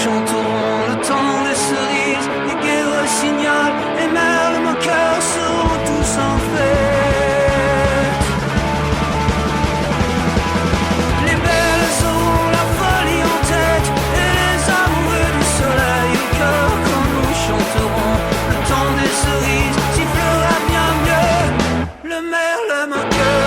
chanterons le temps des cerises, les gueux rossignols, les merles moqueurs seront tous en fête. Les belles auront la folie en tête, et les amoureux du soleil au cœur quand nous chanterons le temps des cerises, sifflera bien mieux le merle moqueur.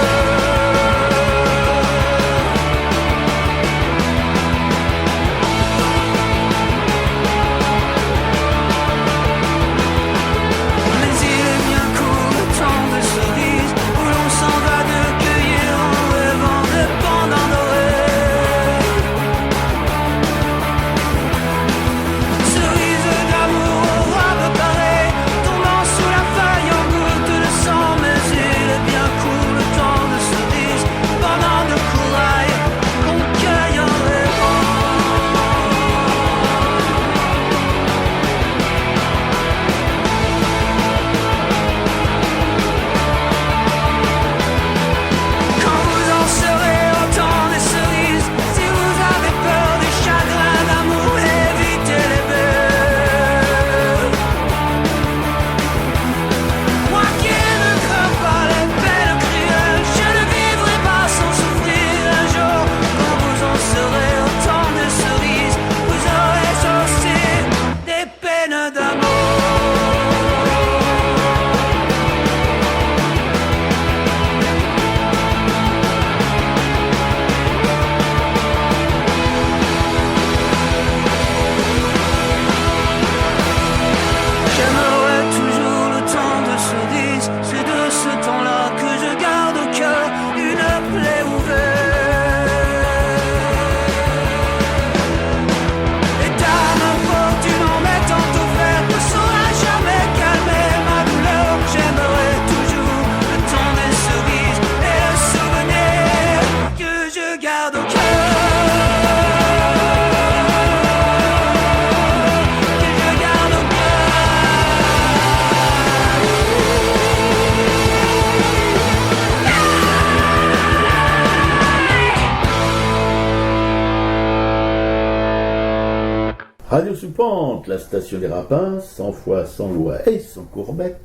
Radio sous pente, la station des Rapins, sans foi, sans loi et sans courbette.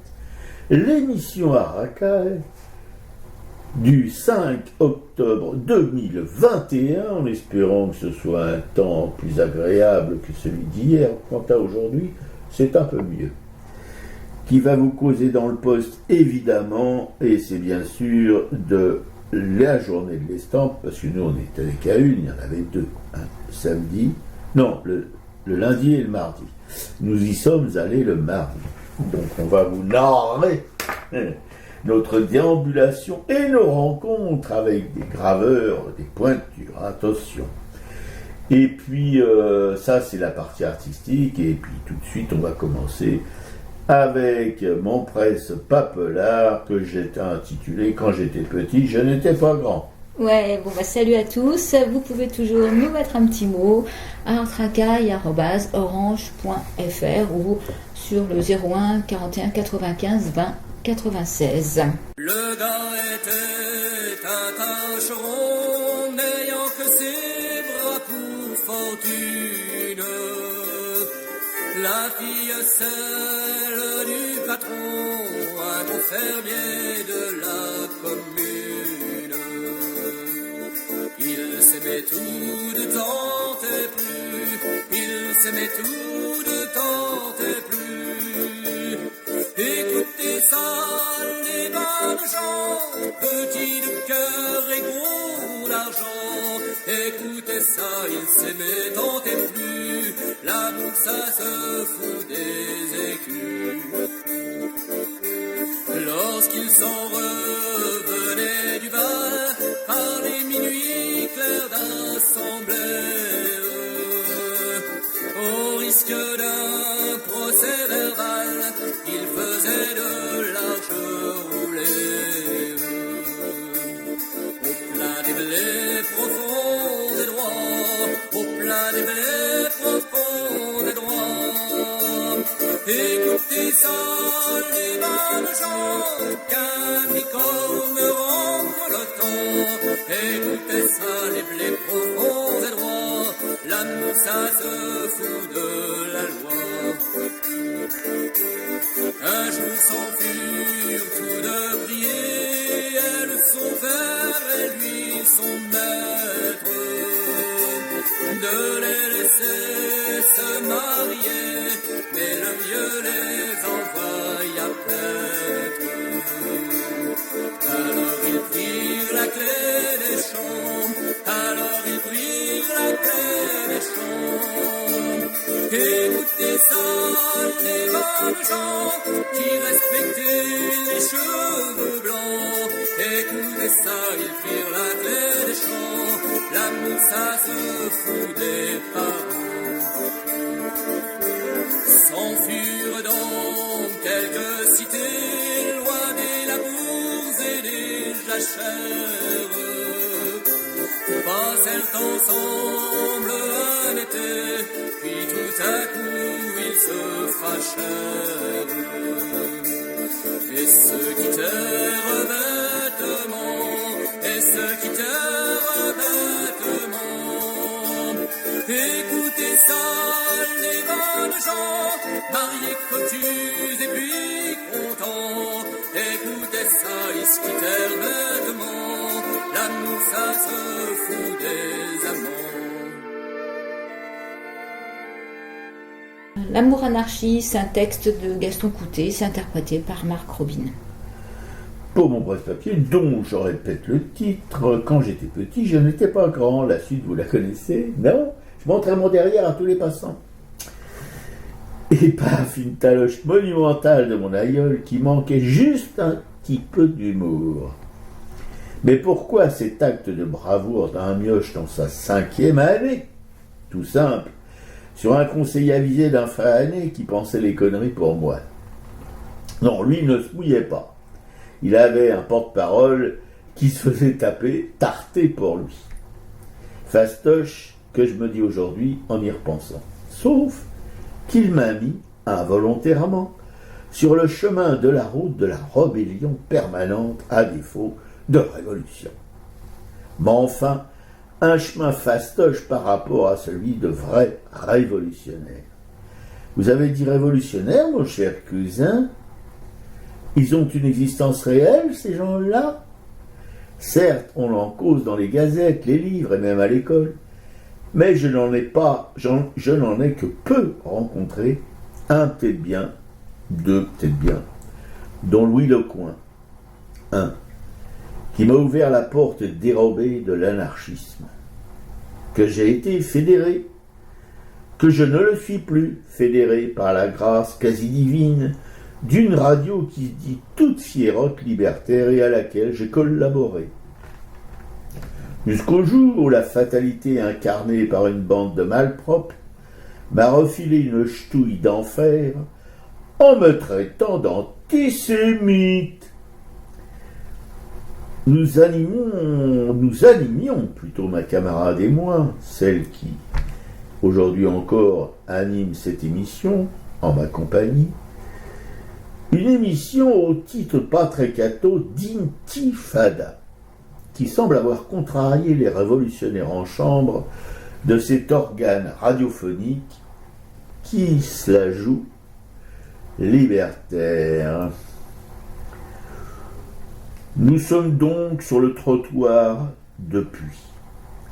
L'émission Arakai du 5 octobre 2021, en espérant que ce soit un temps plus agréable que celui d'hier. Quant à aujourd'hui, c'est un peu mieux. Qui va vous causer dans le poste, évidemment, et c'est bien sûr de la journée de l'estampe, parce que nous on était avec à une, il y en avait deux, samedi, non, le lundi et le mardi. Nous y sommes allés le mardi. Donc on va vous narrer notre déambulation et nos rencontres avec des graveurs, des pointures, attention. Et puis ça c'est la partie artistique, et puis tout de suite on va commencer avec mon presse papelard que j'ai intitulé « Quand j'étais petit, je n'étais pas grand ». Ouais, bon bah salut à tous, vous pouvez toujours nous mettre un petit mot à artracaille@orange.fr ou sur le 01 41 95 20 96. Le gars était un tâcheron n'ayant que ses bras pour fortune. La fille celle du patron, un gros fermier de la commune. Il s'aimait tout de temps et plus, il s'aimait tout de temps et plus. Écoutez ça, les bonnes gens, petits de cœur et gros d'argent. Écoutez ça, il s'aimait tant et plus, l'amour ça se fout des écus. Lorsqu'ils s'en revenaient du bal, par les minuits clairs d'assemblée, au risque d'un procès verbal, ils faisaient de larges roulées. Au plein des blés profonds et droits, au plein des blés profonds et droits. Écoutez ça, les bonnes gens, qu'un licorne rentre le temps. Écoutez ça, les blés profonds et droits, l'amour ça se fout son père et lui son maître, de les laisser se marier, mais le vieux les envoya paître. Alors ils prirent la clé des chambres, alors ils prirent la clé des chambres. Écoutez ça, les bonnes gens qui respectaient les cheveux blancs. Écoutez ça, ils prirent la clé des champs, l'amour ça se fout des parents. S'enfuirent dans quelques cités, loin des labours et des jachères. Passèrent ensemble un été, puis tout à coup ils se fâchèrent. Et se quittèrent bêtement, et se quittèrent bêtement. Écoutez ça, les bonnes gens, mariés, cottus et puis contents. Écoutez ça, ils se quittèrent bêtement, l'amour ça se fout des amants. L'amour anarchie, c'est un texte de Gaston Coutet, c'est interprété par Marc Robin. Pour mon presse-papier, dont je répète le titre, quand j'étais petit, je n'étais pas grand. La suite, vous la connaissez, non? Je montrais mon derrière à tous les passants. Et paf, une taloche monumentale de mon aïeul qui manquait juste un petit peu d'humour. Mais pourquoi cet acte de bravoure d'un mioche dans sa 5e année? Tout simple, sur un conseil avisé d'un frère aîné qui pensait les conneries pour moi. Non, lui ne se mouillait pas. Il avait un porte-parole qui se faisait tarter pour lui. Fastoche que je me dis aujourd'hui en y repensant. Sauf qu'il m'a mis, involontairement, sur le chemin de la route de la rébellion permanente à défaut de révolution. Mais enfin, un chemin fastoche par rapport à celui de vrais révolutionnaires. Vous avez dit révolutionnaire, mon cher cousin? Ils ont une existence réelle, ces gens-là? Certes, on en cause dans les gazettes, les livres et même à l'école, mais je n'en ai que peu rencontré, un peut-être bien, deux peut-être bien, dont Louis Lecoing, un, qui m'a ouvert la porte dérobée de l'anarchisme, que j'ai été fédéré, que je ne le suis plus, fédéré par la grâce quasi divine d'une radio qui se dit toute fiérotte libertaire et à laquelle j'ai collaboré. Jusqu'au jour où la fatalité incarnée par une bande de malpropres m'a refilé une ch'touille d'enfer en me traitant d'antisémite. Nous animions plutôt ma camarade et moi, celle qui, aujourd'hui encore, anime cette émission, en ma compagnie, une émission au titre pas très catho d'Intifada, qui semble avoir contrarié les révolutionnaires en chambre de cet organe radiophonique qui se la joue libertaire. Nous sommes donc sur le trottoir depuis,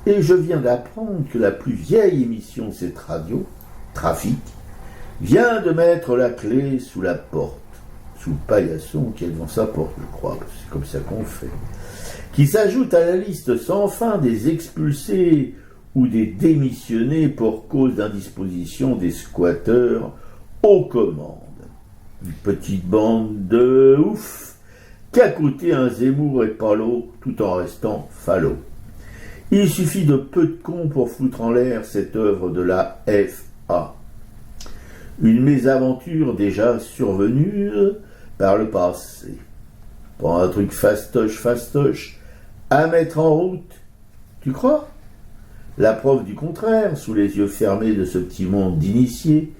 et je viens d'apprendre que la plus vieille émission de cette radio, Trafic, vient de mettre la clé sous la porte, sous le paillasson qui est devant sa porte, je crois, c'est comme ça qu'on fait, qui s'ajoute à la liste sans fin des expulsés ou des démissionnés pour cause d'indisposition des squatteurs aux commandes. Une petite bande de ouf qu'à côté un Zemmour et Palo tout en restant falot. Il suffit de peu de cons pour foutre en l'air cette œuvre de la FA. Une mésaventure déjà survenue par le passé. Pas un truc fastoche à mettre en route, tu crois? La preuve du contraire, sous les yeux fermés de ce petit monde d'initiés,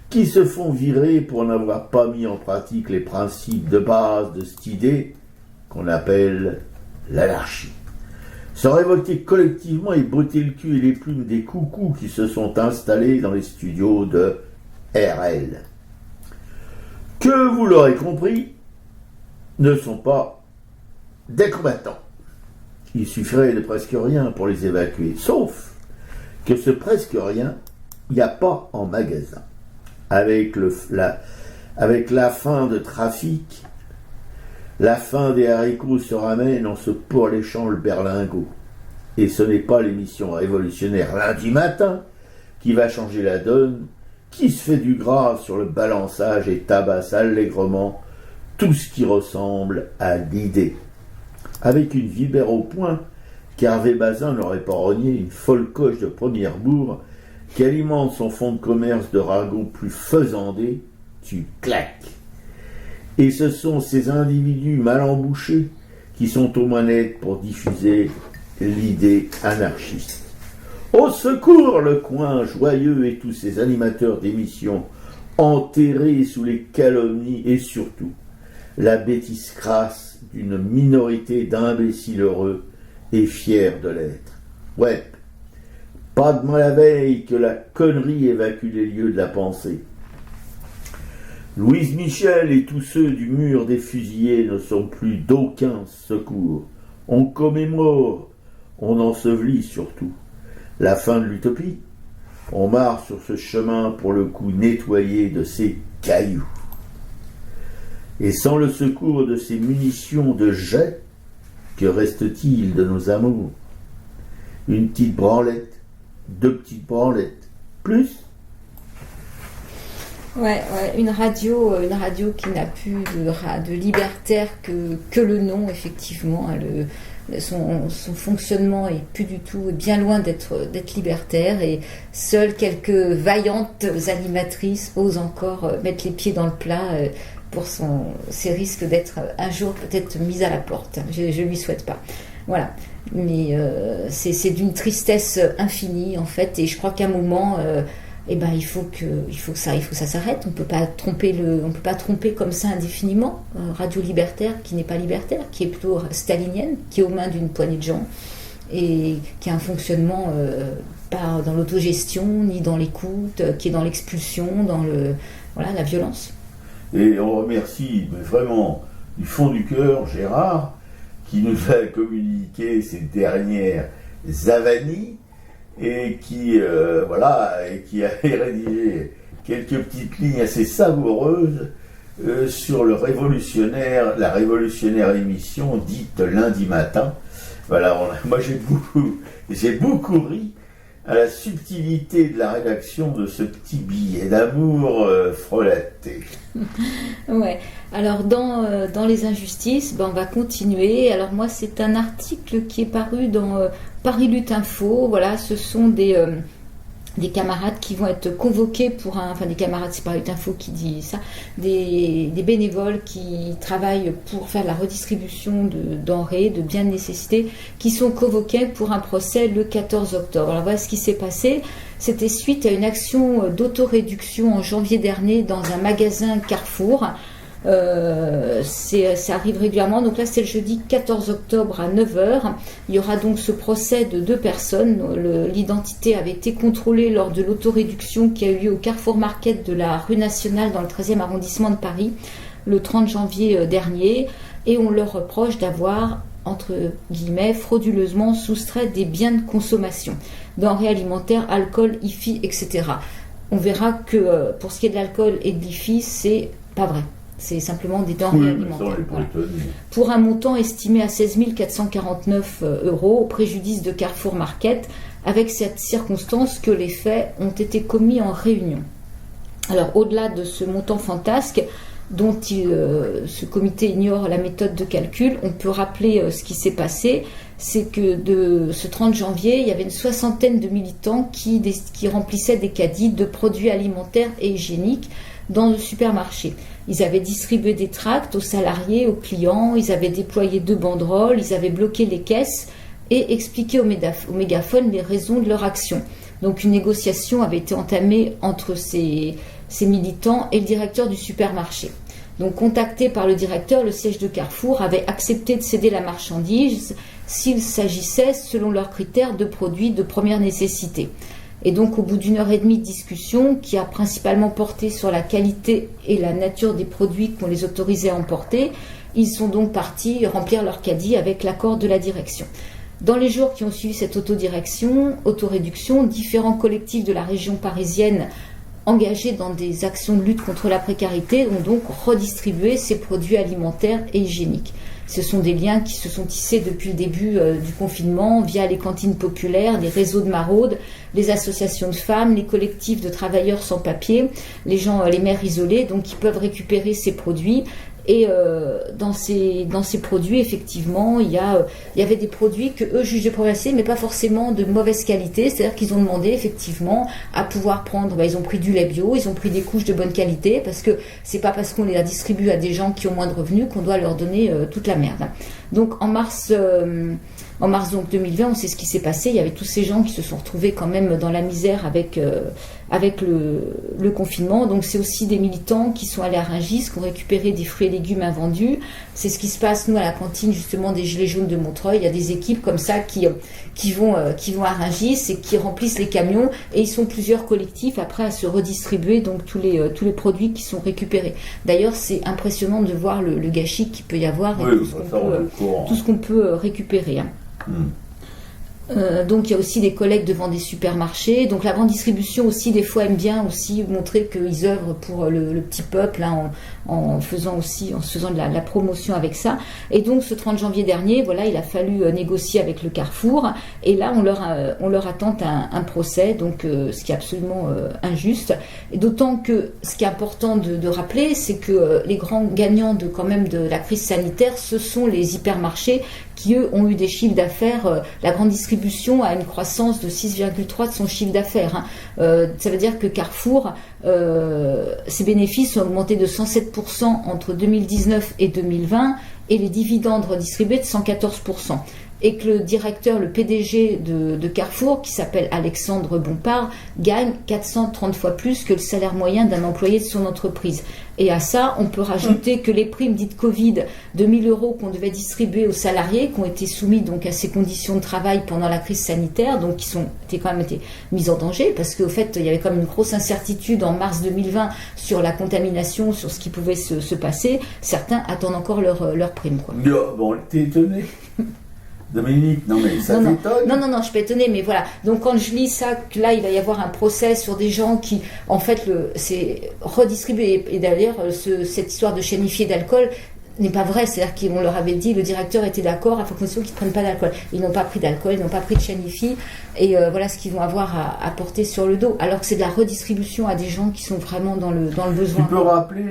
qui se font virer pour n'avoir pas mis en pratique les principes de base de cette idée qu'on appelle l'anarchie. Se révolter collectivement et botter le cul et les plumes des coucous qui se sont installés dans les studios de RL. Que vous l'aurez compris, ne sont pas des combattants. il suffirait de presque rien pour les évacuer. Sauf que ce presque rien, il n'y a pas en magasin. Avec la fin de trafic, la fin des haricots se ramène, on se pour les champs le berlingot. Et ce n'est pas l'émission révolutionnaire lundi matin qui va changer la donne, qui se fait du gras sur le balançage et tabasse allègrement tout ce qui ressemble à l'idée. Avec une vibère au point qu'Hervé Bazin n'aurait pas renié, une folle coche de première bourre qui alimente son fonds de commerce de ragots plus faisandés, tu claques. Et ce sont ces individus mal embouchés qui sont aux manettes pour diffuser l'idée anarchiste. Au secours, le coin joyeux et tous ces animateurs d'émissions enterrés sous les calomnies et surtout la bêtise crasse d'une minorité d'imbéciles heureux et fiers de l'être. Ouais, pas demain la veille que la connerie évacue les lieux de la pensée. Louise Michel et tous ceux du mur des fusillés ne sont plus d'aucun secours. On commémore, on ensevelit surtout la fin de l'utopie. On marche sur ce chemin pour le coup nettoyé de ces cailloux. Et sans le secours de ces munitions de jet, que reste-t-il de nos amours? Une petite branlette, 2 petites branlettes, plus? Ouais, une radio qui n'a plus de libertaire que le nom, effectivement. Son fonctionnement est plus du tout, bien loin d'être libertaire, et seules quelques vaillantes animatrices osent encore mettre les pieds dans le plat pour ses risques d'être un jour peut-être mise à la porte. Je lui souhaite pas. Voilà. Mais c'est d'une tristesse infinie en fait, et je crois qu'à un moment il faut que ça s'arrête. On peut pas tromper comme ça indéfiniment. Radio libertaire qui n'est pas libertaire, qui est plutôt stalinienne, qui est aux mains d'une poignée de gens et qui a un fonctionnement pas dans l'autogestion ni dans l'écoute, qui est dans l'expulsion, dans la violence. Et on remercie vraiment du fond du cœur Gérard qui nous a communiqué ces dernières avanies et qui a rédigé quelques petites lignes assez savoureuses sur la révolutionnaire émission dite lundi matin. Voilà, moi j'ai beaucoup ri à la subtilité de la rédaction de ce petit billet d'amour frelaté. Ouais. Alors dans les injustices, on va continuer. Alors moi c'est un article qui est paru dans Paris Lutte Info. Voilà, ce sont des camarades qui vont être convoqués des camarades, c'est Paris Lutte Info qui dit ça, des bénévoles qui travaillent pour faire la redistribution de denrées, de biens de nécessité, qui sont convoqués pour un procès le 14 octobre. Alors voilà ce qui s'est passé. C'était suite à une action d'autoréduction en janvier dernier dans un magasin Carrefour. Ça arrive régulièrement, donc là c'est le jeudi 14 octobre à 9h. Il y aura donc ce procès de 2 personnes. L'identité avait été contrôlée lors de l'autoréduction qui a eu lieu au Carrefour Market de la rue Nationale dans le 13e arrondissement de Paris le 30 janvier dernier, et on leur reproche d'avoir, entre guillemets, frauduleusement soustrait des biens de consommation, denrées alimentaires, alcool, IFI, etc. On verra que pour ce qui est de l'alcool et de l'IFI, c'est pas vrai. C'est simplement des denrées alimentaires. Voilà. Pour un montant estimé à 16 449 € au préjudice de Carrefour Market, avec cette circonstance que les faits ont été commis en réunion. Alors, au-delà de ce montant fantasque, dont ce comité ignore la méthode de calcul, on peut rappeler ce qui s'est passé. C'est que de ce 30 janvier, il y avait une 60aine de militants qui remplissaient des caddies de produits alimentaires et hygiéniques dans le supermarché. Ils avaient distribué des tracts aux salariés, aux clients, ils avaient déployé 2 banderoles, ils avaient bloqué les caisses et expliqué au mégaphone les raisons de leur action. Donc une négociation avait été entamée entre ces militants et le directeur du supermarché. Donc contacté par le directeur, le siège de Carrefour avait accepté de céder la marchandise s'il s'agissait, selon leurs critères, de produits de première nécessité. Et donc, au bout d'1 heure et demie de discussion, qui a principalement porté sur la qualité et la nature des produits qu'on les autorisait à emporter, ils sont donc partis remplir leur caddie avec l'accord de la direction. Dans les jours qui ont suivi cette autoréduction, différents collectifs de la région parisienne engagés dans des actions de lutte contre la précarité ont donc redistribué ces produits alimentaires et hygiéniques. Ce sont des liens qui se sont tissés depuis le début du confinement via les cantines populaires, les réseaux de maraudes, les associations de femmes, les collectifs de travailleurs sans papier, les mères isolées, donc qui peuvent récupérer ces produits. Et dans ces produits, effectivement, il y avait des produits que eux jugeaient progresser, mais pas forcément de mauvaise qualité. C'est-à-dire qu'ils ont demandé effectivement à pouvoir prendre. Ils ont pris du lait bio, ils ont pris des couches de bonne qualité, parce que c'est pas parce qu'on les distribue à des gens qui ont moins de revenus qu'on doit leur donner toute la merde. Donc en mars donc 2020, on sait ce qui s'est passé. Il y avait tous ces gens qui se sont retrouvés quand même dans la misère avec le confinement. Donc c'est aussi des militants qui sont allés à Rungis, qui ont récupéré des fruits et légumes invendus. C'est ce qui se passe, nous, à la cantine, justement, des Gilets jaunes de Montreuil. Il y a des équipes comme ça qui vont à Rungis et qui remplissent les camions. Et ils sont plusieurs collectifs, après, à se redistribuer donc tous les produits qui sont récupérés. D'ailleurs, c'est impressionnant de voir le gâchis qu'il peut y avoir et tout ce qu'on peut récupérer. Donc il y a aussi des collectes devant des supermarchés. Donc la grande distribution aussi des fois aime bien aussi montrer qu'ils œuvrent pour le petit peuple en faisant de la promotion avec ça. Et donc ce 30 janvier dernier, voilà, il a fallu négocier avec le Carrefour et là on leur attente un procès, donc ce qui est absolument injuste. Et d'autant que ce qui est important de rappeler, c'est que les grands gagnants de la crise sanitaire, ce sont les hypermarchés qui eux ont eu des chiffres d'affaires. La grande distribution a une croissance de 6,3 de son chiffre d'affaires. Ça veut dire que Carrefour, ses bénéfices ont augmenté de 107% entre 2019 et 2020 et les dividendes redistribués de 114%. Et que le PDG de Carrefour, qui s'appelle Alexandre Bompard, gagne 430 fois plus que le salaire moyen d'un employé de son entreprise. Et à ça, on peut rajouter que les primes dites Covid de 1 000 € qu'on devait distribuer aux salariés, qui ont été soumis donc à ces conditions de travail pendant la crise sanitaire, donc qui ont quand même été mises en danger, parce qu'au fait, il y avait quand même une grosse incertitude en mars 2020 sur la contamination, sur ce qui pouvait se passer. Certains attendent encore leur prime, quoi. Bon, t'es étonné Dominique, non mais ça t'étonne? Non, je suis pas étonnée, mais voilà. Donc quand je lis ça, que là il va y avoir un procès sur des gens qui, en fait, c'est redistribué. Et d'ailleurs, cette histoire de chènifier d'alcool n'est pas vraie. C'est-à-dire qu'on leur avait dit, le directeur était d'accord à condition qu'ils ne prennent pas d'alcool. Ils n'ont pas pris d'alcool, ils n'ont pas pris de chènifi. Et voilà ce qu'ils vont avoir à porter sur le dos. Alors que c'est de la redistribution à des gens qui sont vraiment dans le besoin. Tu peux rappeler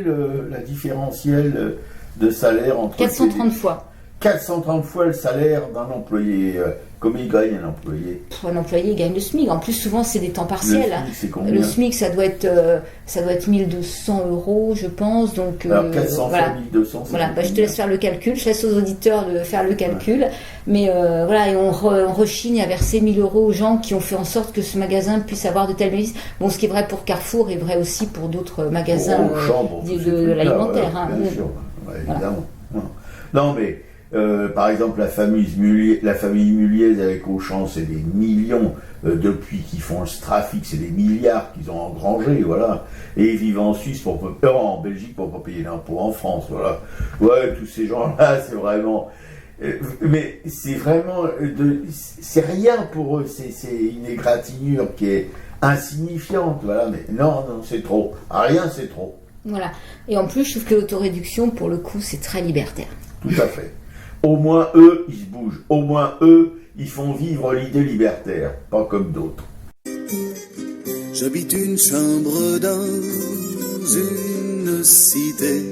la différentielle de salaire entre 430 fois. 430 fois le salaire d'un employé. Combien il gagne un employé? Un employé gagne le SMIC. En plus, souvent, c'est des temps partiels. Le SMIC, c'est combien? Le SMIC, ça doit être 1 200 €, je pense. Donc, alors, 400 voilà. fois 1200, c'est voilà, je te laisse faire le calcul. Je laisse aux auditeurs de faire le calcul. Ouais. Mais voilà, et on rechigne à verser 1 000 € aux gens qui ont fait en sorte que ce magasin puisse avoir de tels bénéfices. Bon, ce qui est vrai pour Carrefour est vrai aussi pour d'autres magasins de l'alimentaire. Voilà, bien sûr. Ouais, évidemment. Voilà. Non, mais... par exemple, la famille Muliez avec Auchan, c'est des millions depuis qu'ils font ce trafic, c'est des milliards qu'ils ont engrangés, voilà. Et ils vivent en Suisse en Belgique pour pas payer d'impôts en France, voilà. Ouais, tous ces gens-là, c'est vraiment. Mais c'est vraiment, c'est rien pour eux, c'est une égratignure qui est insignifiante, voilà. Mais non, c'est trop. Rien, c'est trop. Voilà. Et en plus, je trouve que l'autoréduction, pour le coup, c'est très libertaire. Tout à fait. Au moins, eux, ils se bougent. Au moins, eux, ils font vivre l'idée libertaire, pas comme d'autres. J'habite une chambre dans une cité.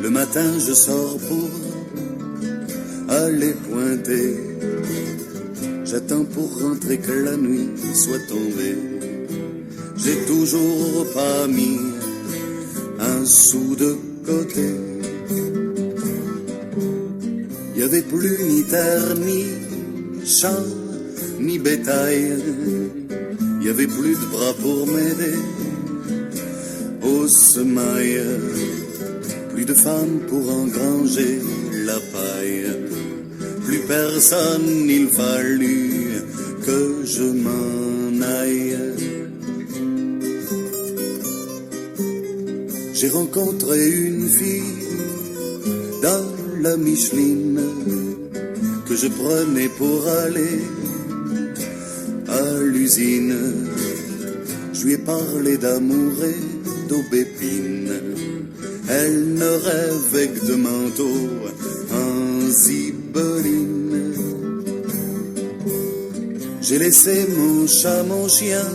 Le matin, je sors pour aller pointer. J'attends pour rentrer que la nuit soit tombée. J'ai toujours pas mis un sou de côté. Il n'y avait plus ni terre, ni champ, ni bétail. Il n'y avait plus de bras pour m'aider au semail. Plus de femmes pour engranger la paille. Plus personne, il fallut que je m'en aille. J'ai rencontré une fille dans la Micheline que je prenais pour aller à l'usine. Je lui ai parlé d'amour et d'aubépine. Elle ne rêvait que de manteau en zibeline. J'ai laissé mon chat, mon chien,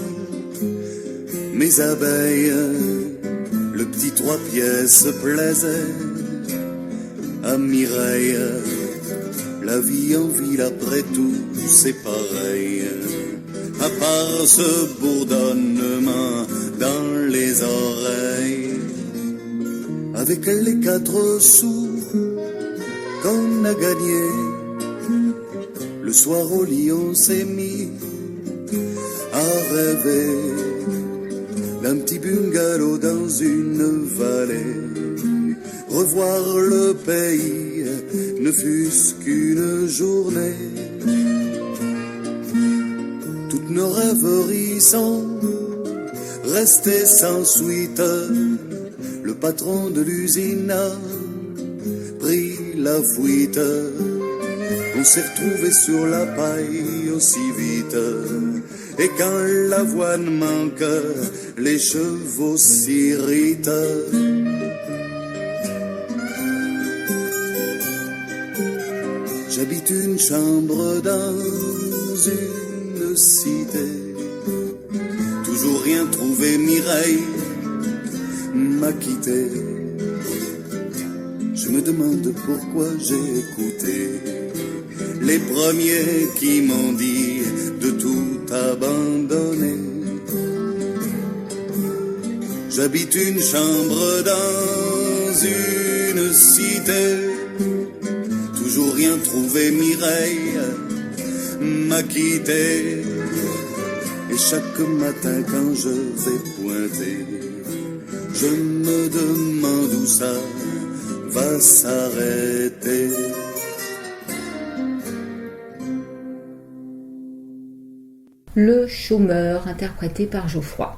mes abeilles. Le petit 3 pièces plaisait à Mireille. La vie en ville après tout c'est pareil. À part ce bourdonnement dans les oreilles. Avec les 4 sous qu'on a gagnés, le soir au lit on s'est mis à rêver d'un petit bungalow dans une vallée. Revoir le pays ne fût-ce qu'une journée. Toutes nos rêveries sont restées sans suite. Le patron de l'usine a pris la fuite. On s'est retrouvés sur la paille aussi vite. Et quand l'avoine manque, les chevaux s'irritent. J'habite une chambre dans une cité. Toujours rien trouvé, Mireille m'a quitté. Je me demande pourquoi j'ai écouté les premiers qui m'ont dit de tout abandonner. J'habite une chambre dans une cité. Toujours rien trouvé, Mireille m'a quitté. Et chaque matin quand je vais pointer, je me demande où ça va s'arrêter. Le chômeur, interprété par Geoffroy.